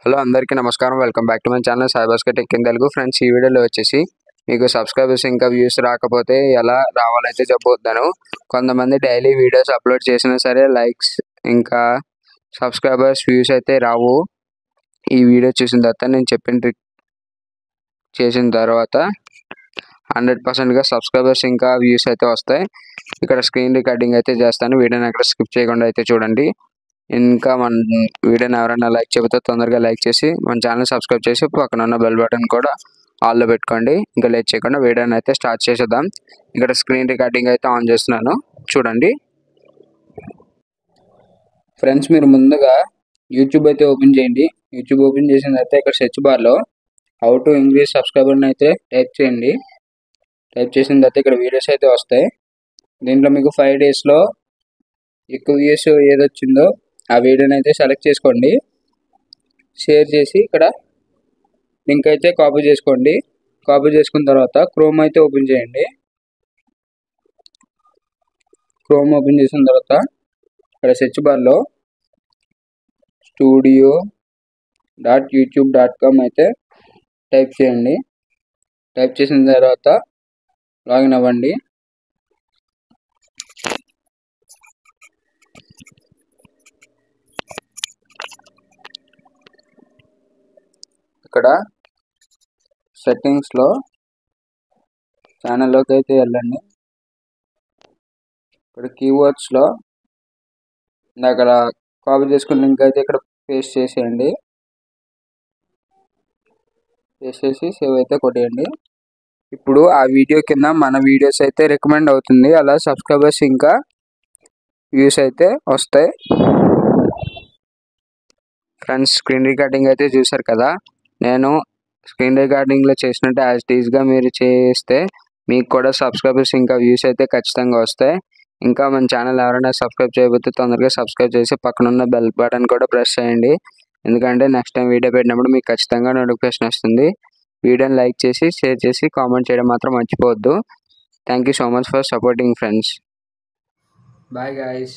Hello అందరికీ నమస్కారం. Welcome back to my channel Sai Bhaskar tech in Telugu. Friends, ఈ వీడియోలో వచ్చేసి మీకు సబ్స్క్రైబర్స్ ఇంకా వ్యూస్ రాకపోతే ఎలా రావాలైతే చెప్పబోతున్నాను. కొంతమంది డైలీ వీడియోస్ అప్లోడ్ చేసినా సరే లైక్స్ ఇంకా సబ్స్క్రైబర్స్ వ్యూస్ అయితే రావు. ఈ వీడియో చూసిన తర్వాత నేను చెప్పిన ట్రిక్ చేసిన తర్వాత 100%గా సబ్స్క్రైబర్స్ ఇంకా వ్యూస్ అయితే వస్తాయి. ఇక్కడ స్క్రీన్ రికార్డింగ్ అయితే చేస్తాను. వీడియోని అక్కడ స్కిప్ చేయకుండా అయితే చూడండి. ఇంకా మన వీడియోని ఎవరైనా లైక్ చేయకపోతే తొందరగా లైక్ చేసి మన ఛానల్ సబ్స్క్రైబ్ చేసి పక్కన ఉన్న బెల్ బటన్ కూడా ఆల్లో పెట్టుకోండి. ఇంకా లేట్ చేయకుండా వీడియోని అయితే స్టార్ట్ చేసేద్దాం. ఇక్కడ స్క్రీన్ రికార్డింగ్ అయితే ఆన్ చేస్తున్నాను, చూడండి. ఫ్రెండ్స్, మీరు ముందుగా యూట్యూబ్ అయితే ఓపెన్ చేయండి. యూట్యూబ్ ఓపెన్ చేసిన తర్వాత ఇక్కడ సెర్చ్ బార్లో హౌ టు ఇంక్రీజ్ సబ్స్క్రైబర్ని అయితే టైప్ చేయండి. టైప్ చేసిన తర్వాత ఇక్కడ వీడియోస్ అయితే వస్తాయి. దీంట్లో మీకు 5 డేస్లో ఎక్కువ వ్యూస్ ఏదొచ్చిందో ఆ వీడియోని అయితే సెలెక్ట్ చేసుకోండి. షేర్ చేసి ఇక్కడ లింక్ అయితే కాపీ చేసుకోండి. కాపీ చేసుకున్న తర్వాత క్రోమ్ అయితే ఓపెన్ చేయండి. క్రోమ్ ఓపెన్ చేసిన తర్వాత ఇక్కడ సెర్చ్ బార్లో studio.youtube.com అయితే టైప్ చేయండి. టైప్ చేసిన తర్వాత లాగిన్ అవ్వండి. ఇక్కడ సెట్టింగ్స్లో ఛానల్లోకి అయితే వెళ్ళండి. ఇక్కడ కీవర్డ్స్లో అక్కడ కాపీ చేసుకున్న లింక్ అయితే ఇక్కడ పేస్ట్ చేసేయండి. పేస్ట్ చేసి సేవ్ అయితే కొట్టేయండి. ఇప్పుడు ఆ వీడియో కింద మన వీడియోస్ అయితే రికమెండ్ అవుతుంది. అలా సబ్స్క్రైబర్స్ ఇంకా వ్యూస్ అయితే వస్తాయి. ఫ్రెండ్స్, స్క్రీన్ రికార్డింగ్ అయితే చూసారు కదా. నేను స్క్రీన్ రికార్డింగ్లో చేసినట్టు యాజ్ ఇట్ ఈస్గా మీరు చేస్తే మీకు కూడా సబ్స్క్రైబర్స్ ఇంకా వ్యూస్ అయితే ఖచ్చితంగా వస్తాయి. ఇంకా మన ఛానల్ ఎవరైనా సబ్స్క్రైబ్ చేయకపోతే తొందరగా సబ్స్క్రైబ్ చేసి పక్కనున్న బెల్ బటన్ కూడా ప్రెస్ చేయండి. ఎందుకంటే నెక్స్ట్ టైం వీడియో పెట్టినప్పుడు మీకు ఖచ్చితంగా నోటిఫికేషన్ వస్తుంది. వీడియోని లైక్ చేసి షేర్ చేసి కామెంట్ చేయడం మాత్రం మర్చిపోవద్దు. Thank you so much for supporting friends. Bye guys.